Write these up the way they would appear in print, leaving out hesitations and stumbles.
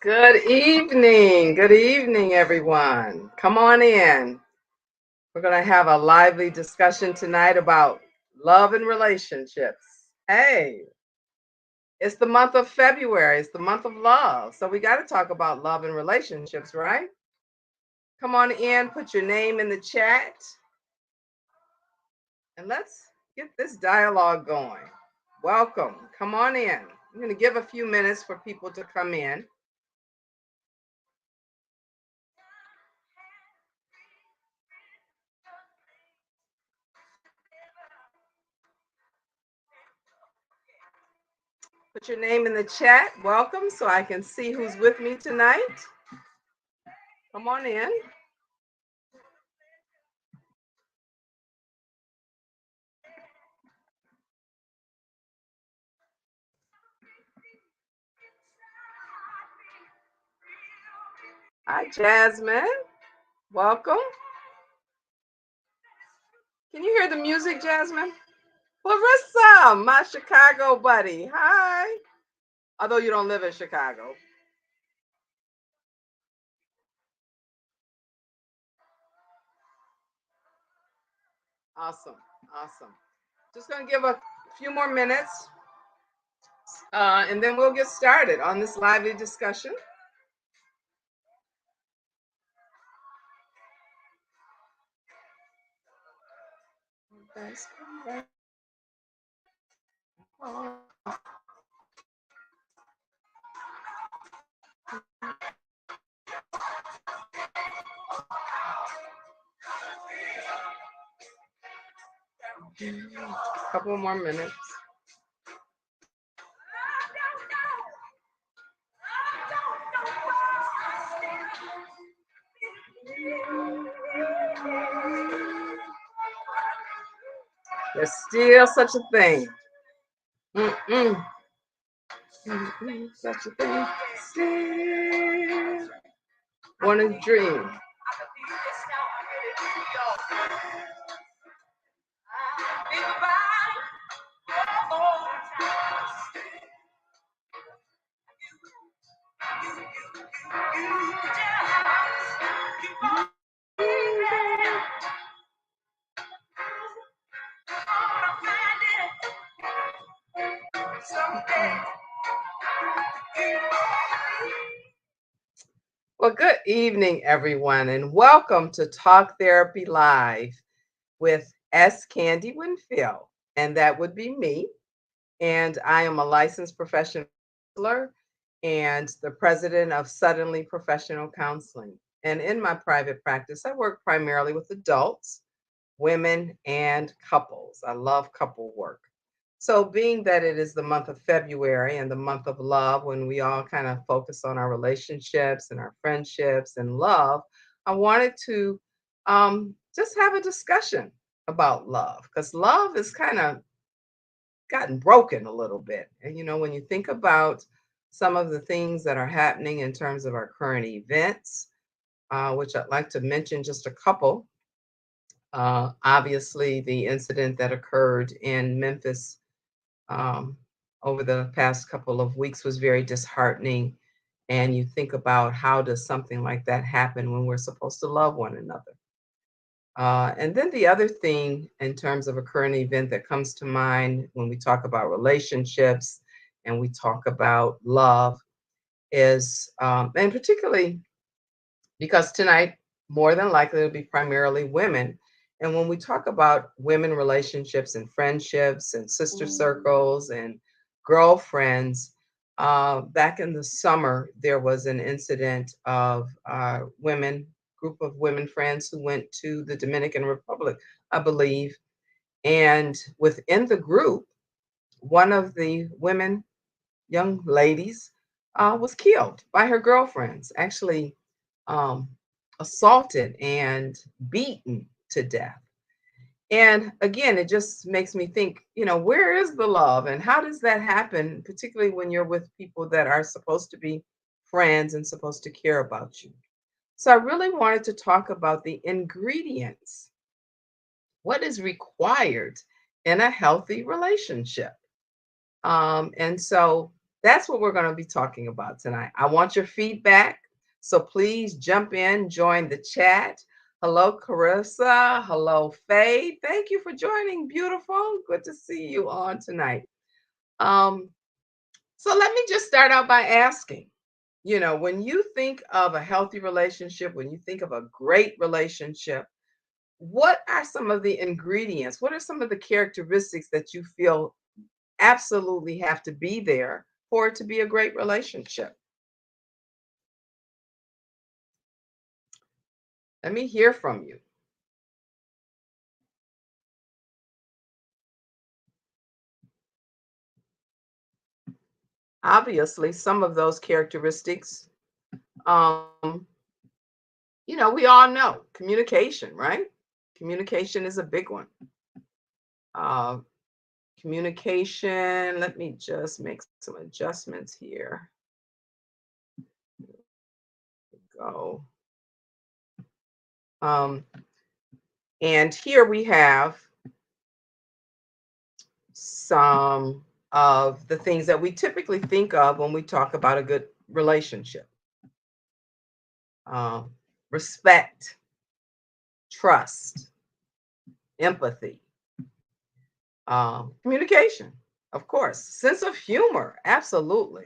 Good evening. Good evening, everyone. Come on in. We're going to have a lively discussion tonight about love and relationships. Hey, it's the month of February, it's the month of love. So we got to talk about love and relationships, right? Come on in, put your name in the chat, and let's get this dialogue going. Welcome. Come on in. I'm going to give a few minutes for people to come in. Put your name in the chat. Welcome so I can see who's with me tonight. Come on in. Hi, Jasmine. Welcome. Can you hear the music, Jasmine? Larissa, my Chicago buddy. Hi. Although you don't live in Chicago. Awesome. Awesome. Just going to give a few more minutes and then we'll get started on this lively discussion. Couple more minutes. There's still such a thing. Such a thing. Still want to dream. Well, good evening, everyone, and welcome to Talk Therapy Live with S. Candy Winfield, and that would be me. And I am a licensed professional counselor and the president of Suddenly Professional Counseling. And in my private practice, I work primarily with adults, women, and couples. I love couple work. So, being that it is the month of February and the month of love, when we all kind of focus on our relationships and our friendships and love, I wanted to just have a discussion about love because love is kind of gotten broken a little bit. And, when you think about some of the things that are happening in terms of our current events, which I'd like to mention just a couple. Obviously, the incident that occurred in Memphis um, over the past couple of weeks was very disheartening. And you think about how does something like that happen when we're supposed to love one another? And then the other thing in terms of a current event that comes to mind when we talk about relationships and we talk about love is, and particularly because tonight, more than likely, it'll be primarily women. And when we talk about women relationships and friendships and sister circles and girlfriends, back in the summer, there was an incident of group of women friends who went to the Dominican Republic, I believe. And within the group, one of the women, young ladies, was killed by her girlfriends. Actually, um, assaulted and beaten to death. And again, it just makes me think, where is the love and how does that happen, particularly when you're with people that are supposed to be friends and supposed to care about you? So I really wanted to talk about the ingredients. What is required in a healthy relationship? And so That's what we're going to be talking about tonight. I want your feedback. So please jump in, join the chat. Hello, Carissa. Hello, Faye. Thank you for joining. Beautiful. Good to see you on tonight. Um, so let me just start out by asking, when you think of a healthy relationship, when you think of a great relationship, what are some of the ingredients? What are some of the characteristics that you feel absolutely have to be there for it to be a great relationship? Let me hear from you. Obviously, some of those characteristics, um, we all know communication, right? Communication is a big one. Uh, Communication, let me just make some adjustments here. Go. Um, and here we have some of the things that we typically think of when we talk about a good relationship. Um, Respect, trust, empathy, communication, of course, sense of humor, absolutely.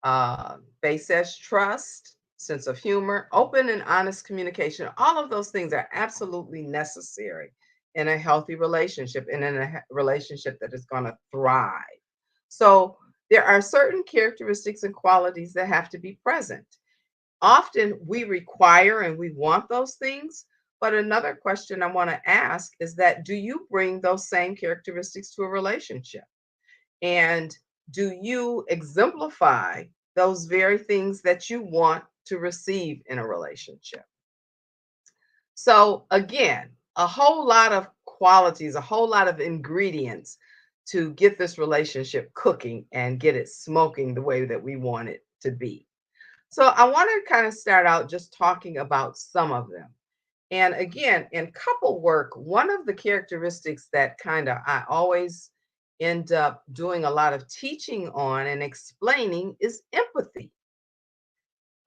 Faye says trust, sense of humor, open and honest communication. All of those things are absolutely necessary in a healthy relationship and in a relationship that is going to thrive. So there are certain characteristics and qualities that have to be present. Often we require and we want those things. But another question I want to ask is that do you bring those same characteristics to a relationship? And do you exemplify those very things that you want to receive in a relationship? So, again, a whole lot of qualities, a whole lot of ingredients to get this relationship cooking and get it smoking the way that we want it to be. So, I want to kind of start out just talking about some of them. And again, in couple work, one of the characteristics that kind of I always end up doing a lot of teaching on and explaining is empathy.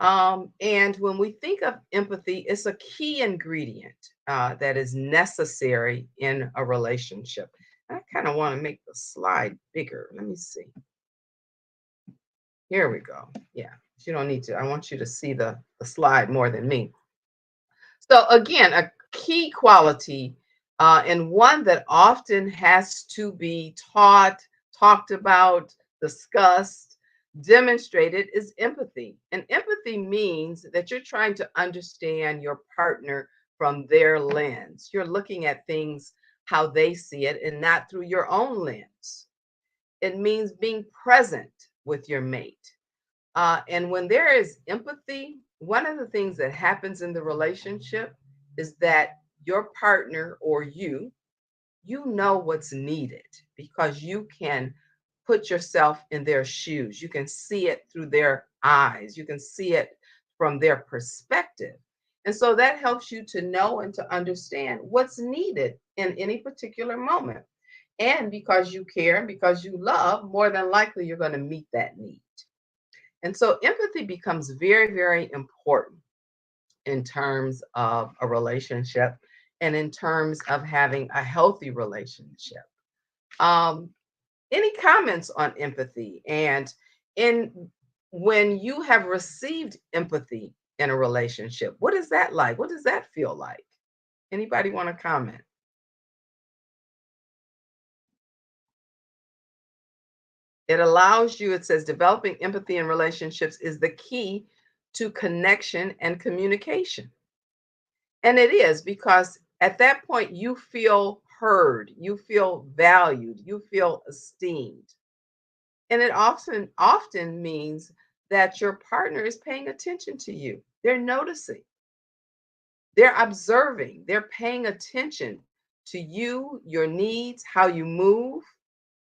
And when we think of empathy, it's a key ingredient that is necessary in a relationship. I kind of want to make the slide bigger. Let me see. Here we go. Yeah, you don't need to. I want you to see the slide more than me. So again, a key quality and one that often has to be taught, talked about, discussed, demonstrated is empathy. And empathy means that you're trying to understand your partner from their lens. You're looking at things how they see it and not through your own lens. It means being present with your mate. And when there is empathy, one of the things that happens in the relationship is that your partner or you know what's needed because you can put yourself in their shoes. You can see it through their eyes. You can see it from their perspective. And so that helps you to know and to understand what's needed in any particular moment. And because you care and because you love, more than likely you're going to meet that need. And so empathy becomes very, very important in terms of a relationship and in terms of having a healthy relationship. Um, any comments on empathy and in when you have received empathy in a relationship, what is that like? What does that feel like? Anybody want to comment? It allows you, it says, developing empathy in relationships is the key to connection and communication. And it is because at that point you feel heard, you feel valued, you feel esteemed. And it often means that your partner is paying attention to you. They're noticing, they're observing, they're paying attention to you, your needs, how you move,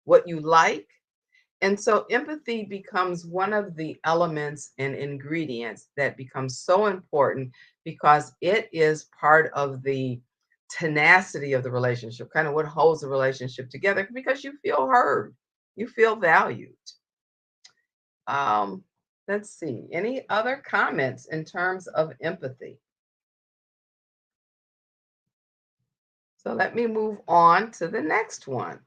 what you like. And so empathy becomes one of the elements and ingredients that becomes so important because it is part of the tenacity of the relationship, kind of what holds the relationship together because you feel heard, you feel valued. Um, let's see. Any other comments in terms of empathy? So let me move on to the next one.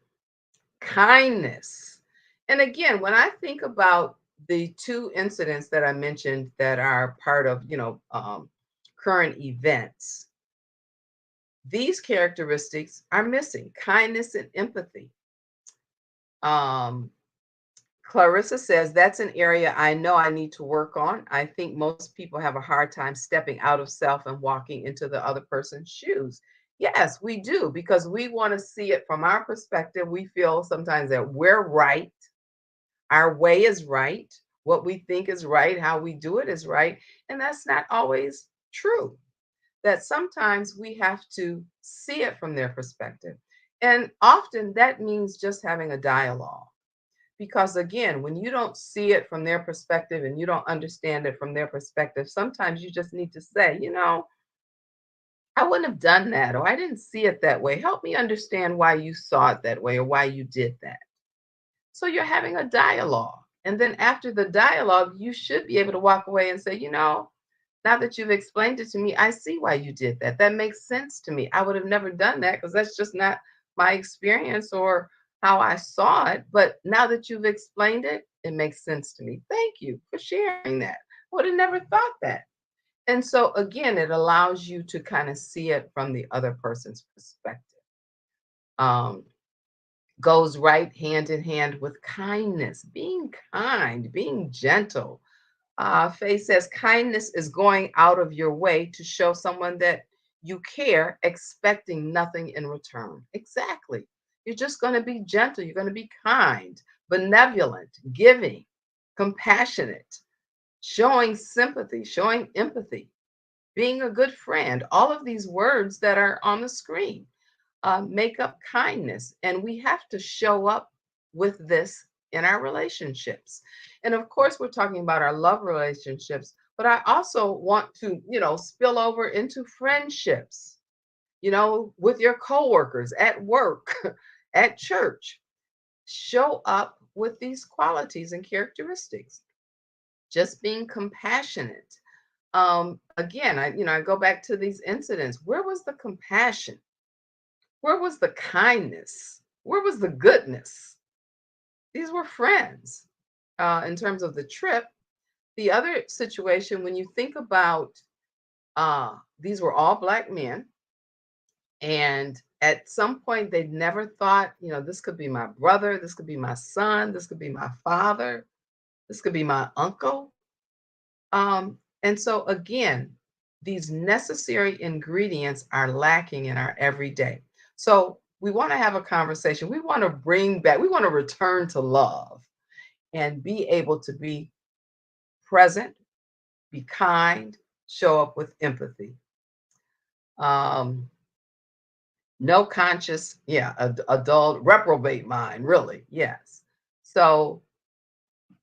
Kindness. And again, when I think about the two incidents that I mentioned that are part of, current events, these characteristics are missing: kindness and empathy. Um, Clarissa says that's an area I know I need to work on. I think most people have a hard time stepping out of self and walking into the other person's shoes. Yes, we do, because we want to see it from our perspective. We feel sometimes that we're right, our way is right, what we think is right, how we do it is right. And that's not always true. That sometimes we have to see it from their perspective. And often that means just having a dialogue. Because again, when you don't see it from their perspective and you don't understand it from their perspective, sometimes you just need to say, I wouldn't have done that, or I didn't see it that way. Help me understand why you saw it that way or why you did that. So you're having a dialogue. And then after the dialogue, you should be able to walk away and say, now that you've explained it to me, I see why you did that. That makes sense to me. I would have never done that because that's just not my experience or how I saw it. But now that you've explained it, it makes sense to me. Thank you for sharing that. Would have never thought that. And so again, it allows you to kind of see it from the other person's perspective. Um, Goes right hand in hand with kindness, being kind, being gentle. Faye says kindness is going out of your way to show someone that you care, expecting nothing in return. Exactly. You're just going to be gentle. You're going to be kind, benevolent, giving, compassionate, showing sympathy, showing empathy, being a good friend. All of these words that are on the screen make up kindness. And we have to show up with this in our relationships. And of course, we're talking about our love relationships, but I also want to, spill over into friendships, with your coworkers at work, at church. Show up with these qualities and characteristics. Just being compassionate. Again, I go back to these incidents. Where was the compassion? Where was the kindness? Where was the goodness? These were friends. In terms of the trip, the other situation, when you think about these were all Black men, and at some point they never thought, this could be my brother, this could be my son, this could be my father, this could be my uncle. And so again, these necessary ingredients are lacking in our everyday. So we want to have a conversation. We want to bring back, we want to return to love and be able to be present, be kind, show up with empathy. Um, no conscious, yeah, adult reprobate mind, really, yes. So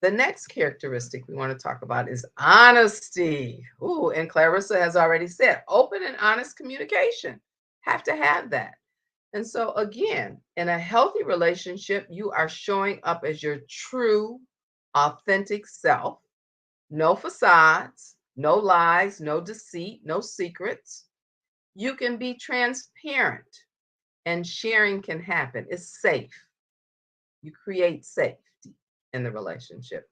the next characteristic we want to talk about is honesty. Ooh, and Clarissa has already said open and honest communication. Have to have that. And so, again, in a healthy relationship, you are showing up as your true, authentic self. No facades, no lies, no deceit, no secrets. You can be transparent and sharing can happen. It's safe. You create safety in the relationship.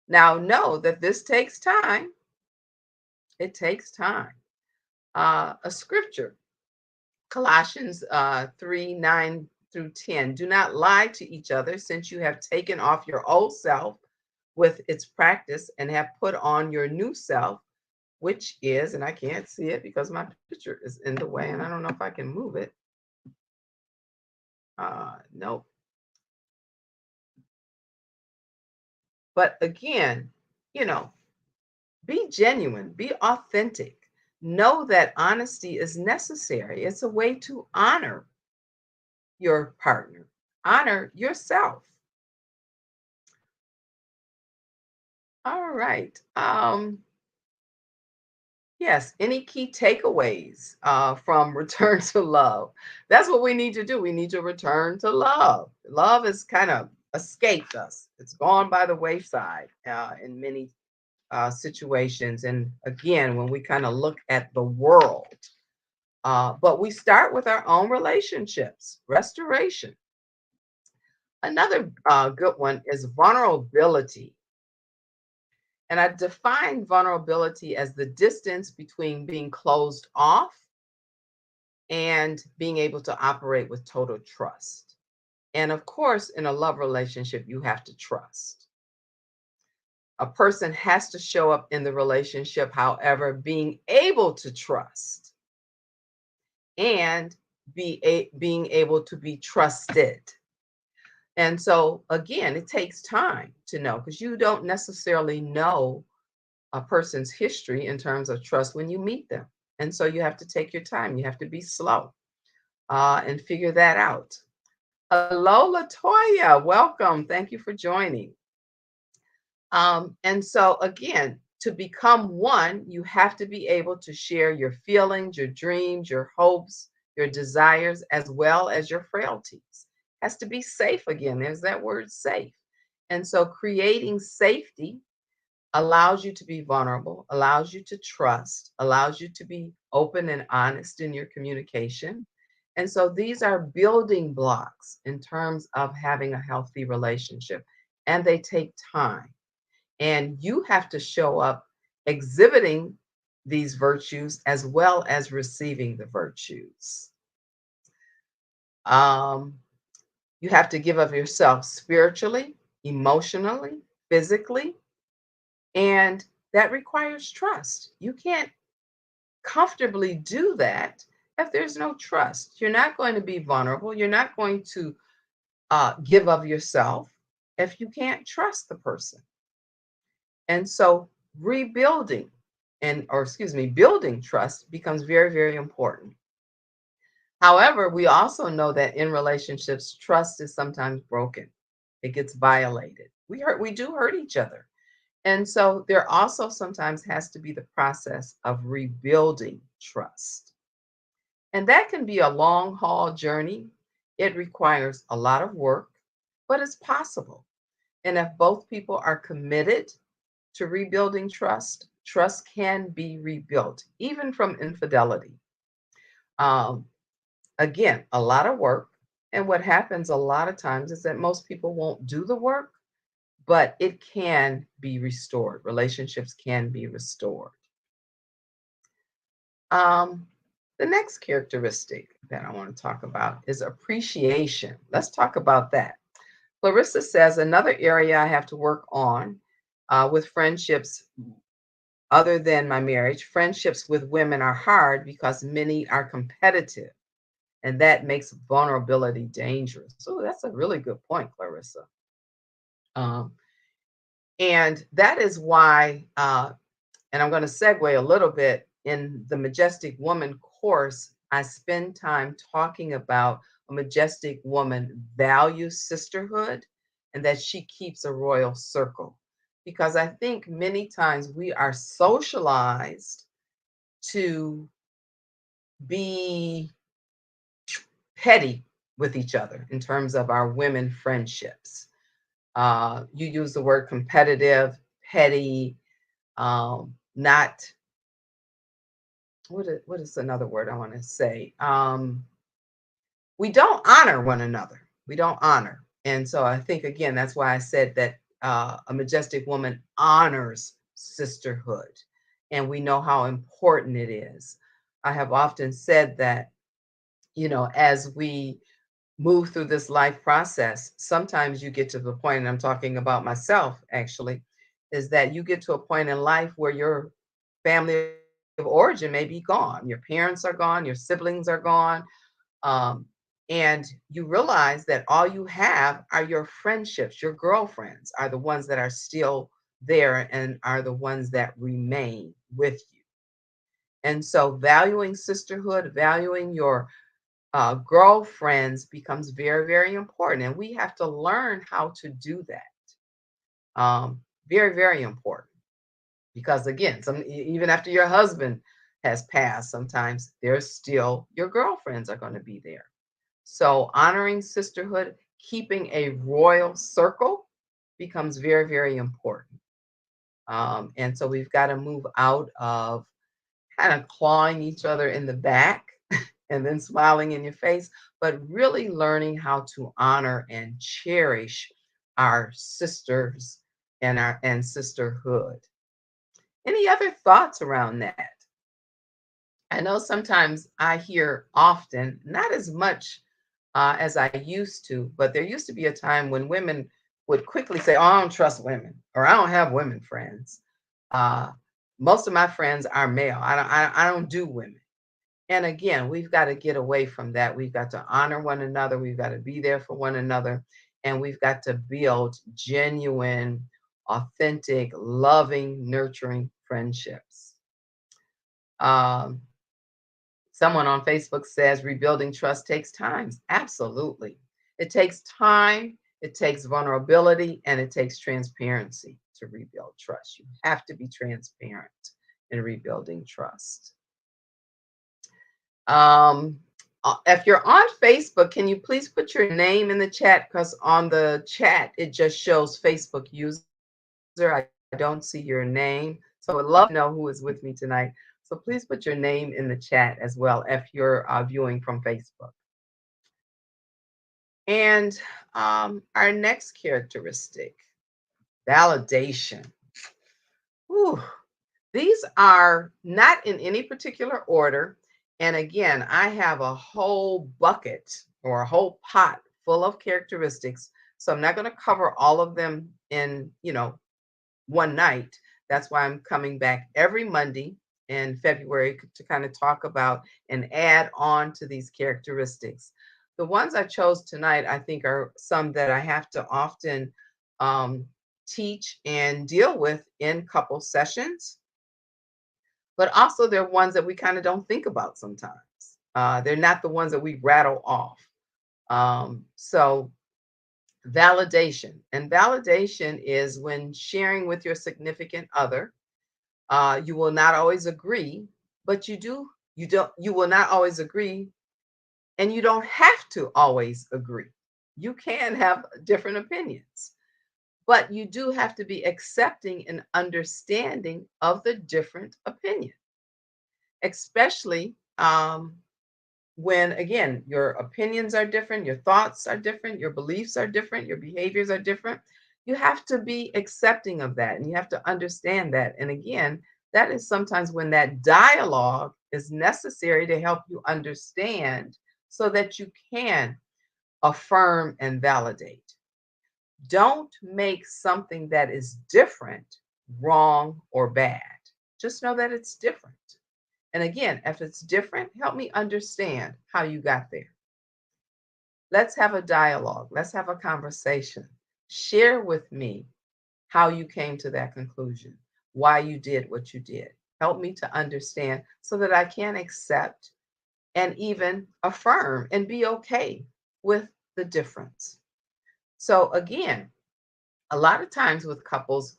Now, know that this takes time. It takes time. A scripture, Colossians 3 9 through 10. Do not lie to each other, since you have taken off your old self with its practice and have put on your new self, which is, and I can't see it because my picture is in the way and I don't know if I can move it. Nope. But again, you know, be genuine, be authentic. Know that honesty is necessary. It's a way to honor your partner, honor yourself. All right. Yes, any key takeaways from return to love? That's what we need to do. We need to return to love. Love is kind of escaped us. It's gone by the wayside in many situations. And again, when we kind of look at the world, but we start with our own relationships, restoration. Another good one is vulnerability. And I define vulnerability as the distance between being closed off and being able to operate with total trust. And of course, in a love relationship, you have to trust. A person has to show up in the relationship, however, being able to trust and being able to be trusted. And so, again, it takes time to know because you don't necessarily know a person's history in terms of trust when you meet them. And so you have to take your time. You have to be slow and figure that out. Hello, Latoya. Welcome. Thank you for joining. And so, again, to become one, you have to be able to share your feelings, your dreams, your hopes, your desires, as well as your frailties. Has to be safe again. There's that word safe. And so, creating safety allows you to be vulnerable, allows you to trust, allows you to be open and honest in your communication. And so these are building blocks in terms of having a healthy relationship, and they take time. And you have to show up exhibiting these virtues as well as receiving the virtues. Um, you have to give of yourself spiritually, emotionally, physically, and that requires trust. You can't comfortably do that if there's no trust. You're not going to be vulnerable. You're not going to give of yourself if you can't trust the person. And so rebuilding or excuse me, building trust becomes very, very important. However, we also know that in relationships, trust is sometimes broken. It gets violated. We do hurt each other. And so there also sometimes has to be the process of rebuilding trust. And that can be a long haul journey. It requires a lot of work, but it's possible. And if both people are committed to rebuilding trust, trust can be rebuilt, even from infidelity. Um, again, a lot of work. And what happens a lot of times is that most people won't do the work, but it can be restored. Relationships can be restored. Um, the next characteristic that I want to talk about is appreciation. Let's talk about that. Clarissa says another area I have to work on with friendships other than my marriage, friendships with women are hard because many are competitive, and that makes vulnerability dangerous. So that's a really good point, Clarissa. Um, and that is why, and I'm going to segue a little bit in the Majestic Woman course, I spend time talking about a majestic woman values sisterhood and that she keeps a royal circle. Because I think many times we are socialized to be petty with each other in terms of our women friendships. You use the word competitive, petty, not what is another word I want to say? We don't honor one another. We don't honor. And so I think again, that's why I said that a majestic woman honors sisterhood. And we know how important it is. I have often said that, as we move through this life process, sometimes you get to the point, and I'm talking about myself actually, is that you get to a point in life where your family of origin may be gone. Your parents are gone, your siblings are gone. Um, and you realize that all you have are your friendships, your girlfriends are the ones that are still there and are the ones that remain with you. And so valuing sisterhood, valuing your girlfriends becomes very, very important. And we have to learn how to do that. Very, very important. Because again, even after your husband has passed, sometimes there's still your girlfriends are going to be there. So honoring sisterhood keeping a royal circle becomes very, very important. And so we've got to move out of kind of clawing each other in the back and then smiling in your face, but really learning how to honor and cherish our sisters and sisterhood. Any other thoughts around that? I know sometimes I hear often, not as much as I used to, but there used to be a time when women would quickly say, "Oh, I don't trust women," or "I don't have women friends." Uh, Most of my friends are male. I don't do women. And again, we've got to get away from that. We've got to honor one another. We've got to be there for one another. And we've got to build genuine, authentic, loving, nurturing friendships. Um, Someone on Facebook says rebuilding trust takes time. Absolutely. It takes time, it takes vulnerability, and it takes transparency to rebuild trust. You have to be transparent in rebuilding trust. Um, if you're on Facebook, can you please put your name in the chat? Because on the chat, it just shows Facebook user. I don't see your name. So I would love to know who is with me tonight. So please put your name in the chat as well if you're viewing from Facebook. And our next characteristic, validation. Whew. These are not in any particular order. And again, I have a whole bucket or a whole pot full of characteristics. So I'm not going to cover all of them in, one night. That's why I'm coming back every Monday in February to kind of talk about and add on to these characteristics. The ones I chose tonight, I think, are some that I have to often um, teach and deal with in couple sessions, but also they're ones that we kind of don't think about sometimes. They're not the ones that we rattle off. So validation. And validation is when sharing with your significant other. You will not always agree, but you will not always agree, and you don't have to always agree. You can have different opinions, but you do have to be accepting and understanding of the different opinion, especially when, again, your opinions are different, your thoughts are different, your beliefs are different, your behaviors are different. You have to be accepting of that and you have to understand that. And again, that is sometimes when that dialogue is necessary to help you understand so that you can affirm and validate. Don't make something that is different wrong or bad. Just know that it's different. And again, if it's different, help me understand how you got there. Let's have a dialogue. Let's have a conversation. Share with me how you came to that conclusion, why you did what you did. Help me to understand so that I can accept and even affirm and be okay with the difference. So, again, a lot of times with couples,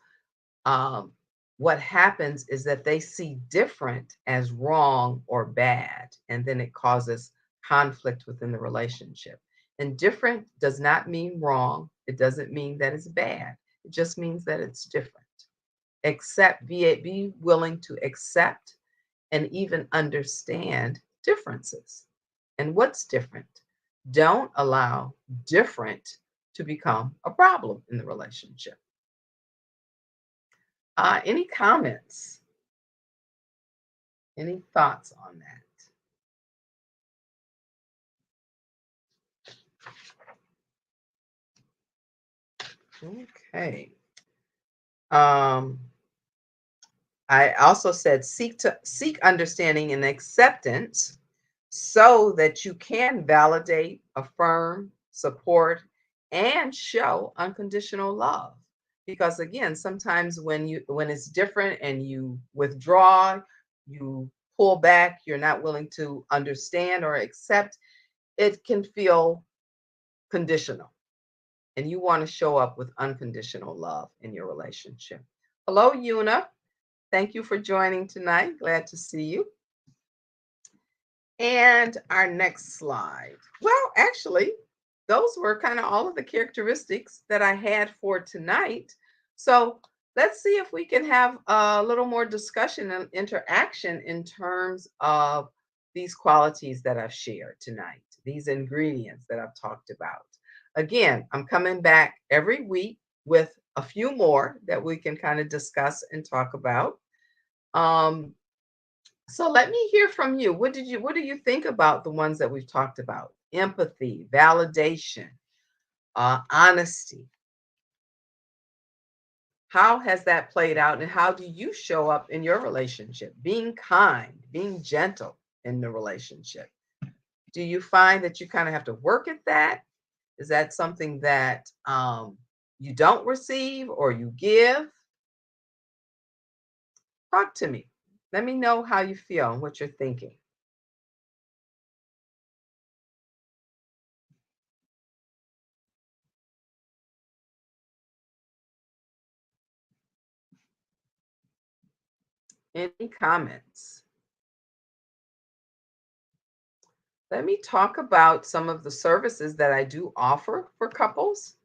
um, what happens is that they see different as wrong or bad, and then it causes conflict within the relationship. And different does not mean wrong. It doesn't mean that it's bad. It just means that it's different. Be willing to accept and even understand differences. And what's different? Don't allow different to become a problem in the relationship. Any comments? Any thoughts on that? Okay. Um, I also said seek understanding and acceptance so that you can validate, affirm, support, and show unconditional love. Because again, sometimes when it's different and you withdraw, you pull back, you're not willing to understand or accept, it can feel conditional. And you want to show up with unconditional love in your relationship. Hello, Yuna. Thank you for joining tonight. Glad to see you. And our next slide. Well, actually, those were kind of all of the characteristics that I had for tonight. So let's see if we can have a little more discussion and interaction in terms of these qualities that I've shared tonight, these ingredients that I've talked about. Again, I'm coming back every week with a few more that we can kind of discuss and talk about. Um, so let me hear from you. What do you think about the ones that we've talked about? Empathy, validation, honesty. How has that played out and how do you show up in your relationship? Being kind, being gentle in the relationship. Do you find that you kind of have to work at that? Is that something that you don't receive or you give? Talk to me. Let me know how you feel and what you're thinking. Any comments? Let me talk about some of the services that I do offer for couples.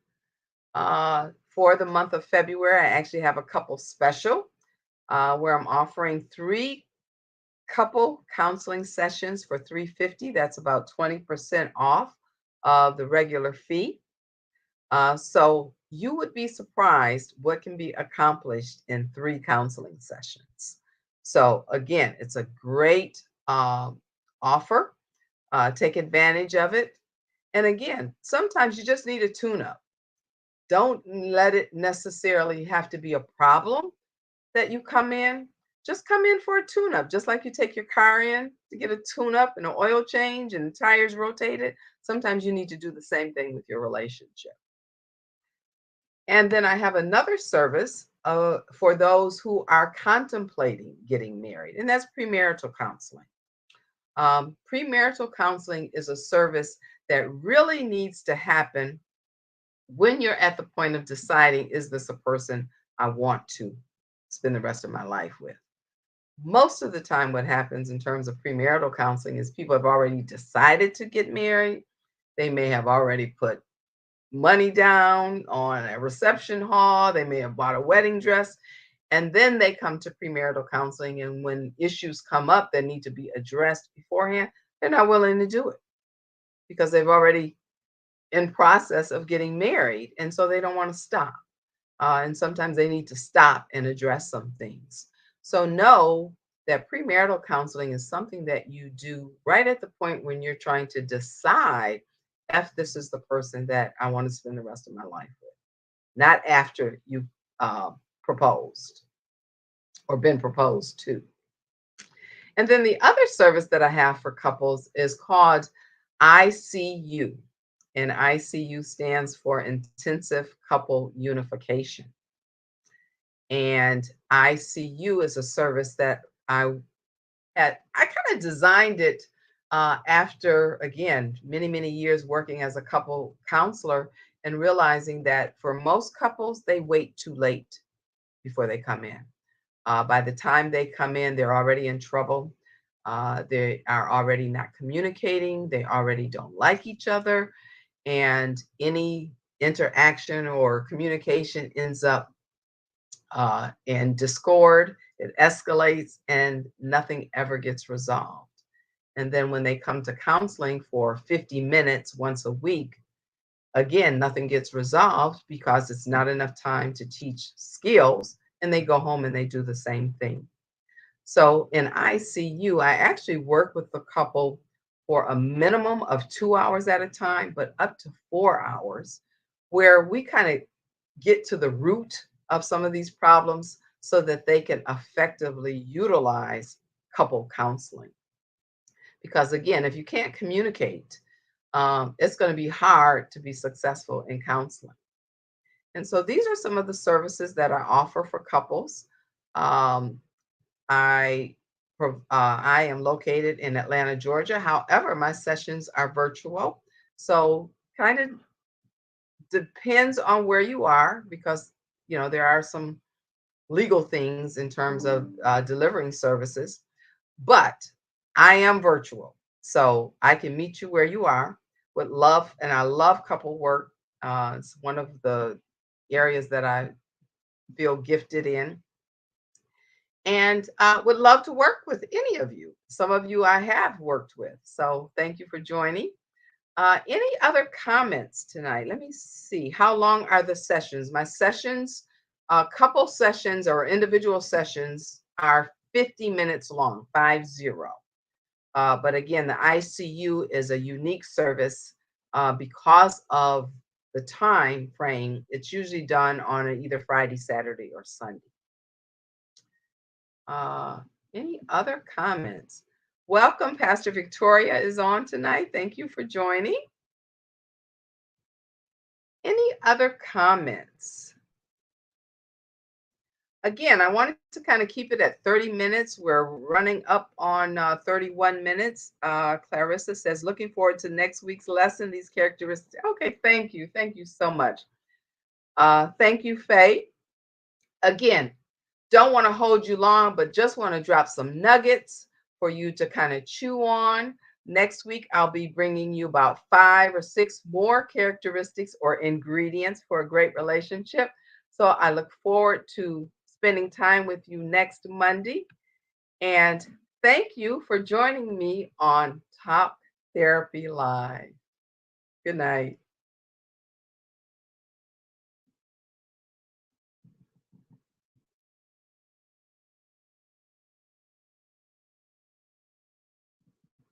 For the month of February, I actually have a couple special where I'm offering 3 couple counseling sessions for 350. That's about 20% off of the regular fee. So you would be surprised what can be accomplished in 3 counseling sessions. So again, it's a great offer. Take advantage of it. And again, sometimes you just need a tune up. Don't let it necessarily have to be a problem that you come in. Just come in for a tune up, just like you take your car in to get a tune up and an oil change and tires rotated. Sometimes you need to do the same thing with your relationship. And then I have another service for those who are contemplating getting married, and that's premarital counseling. Premarital counseling is a service that really needs to happen when you're at the point of deciding, is this a person I want to spend the rest of my life with? Most of the time, what happens in terms of premarital counseling is people have already decided to get married. They may have already put money down on a reception hall. They may have bought a wedding dress. And then they come to premarital counseling. And when issues come up that need to be addressed beforehand, they're not willing to do it because they've already in process of getting married. And so they don't want to stop. And sometimes they need to stop and address some things. So know that premarital counseling is something that you do right at the point when you're trying to decide if this is the person that I want to spend the rest of my life with, not after you've proposed or been proposed to. And then the other service that I have for couples is called ICU. And ICU stands for Intensive Couple Unification. And ICU is a service that I kind of designed it after, again, many, many years working as a couple counselor and realizing that for most couples, they wait too late before they come in. By the time they come in, they're already in trouble. They are already not communicating. They already don't like each other. And any interaction or communication ends up in discord, it escalates, and nothing ever gets resolved. And then when they come to counseling for 50 minutes once a week, again, nothing gets resolved because it's not enough time to teach skills, and they go home and they do the same thing. So in ICU, I actually work with the couple for a minimum of 2 hours at a time, but up to 4 hours, where we kind of get to the root of some of these problems so that they can effectively utilize couple counseling. Because again, if you can't communicate, it's going to be hard to be successful in counseling. And so these are some of the services that I offer for couples. Um, I I am located in Atlanta, Georgia. However, my sessions are virtual. So kind of depends on where you are because there are some legal things in terms of delivering services, but I am virtual. So I can meet you where you are. would love, and I love couple work. It's one of the areas that I feel gifted in, and would love to work with any of you. Some of you I have worked with, so thank you for joining. Any other comments tonight? Let me see. How long are the sessions? My sessions, couple sessions or individual sessions are 50 minutes long, 50. But again, the ICU is a unique service because of the time frame. It's usually done on either Friday, Saturday, or Sunday. Uh, any other comments? Welcome, Pastor Victoria is on tonight. Thank you for joining. Any other comments? Again, I wanted to kind of keep it at 30 minutes. We're running up on 31 minutes. Clarissa says, looking forward to next week's lesson, these characteristics. Okay, thank you. Thank you so much. Thank you, Faye. Again, don't want to hold you long, but just want to drop some nuggets for you to kind of chew on. Next week, I'll be bringing you about 5 or 6 more characteristics or ingredients for a great relationship. So I look forward to spending time with you next Monday. And thank you for joining me on Talk Therapy Live. Good night.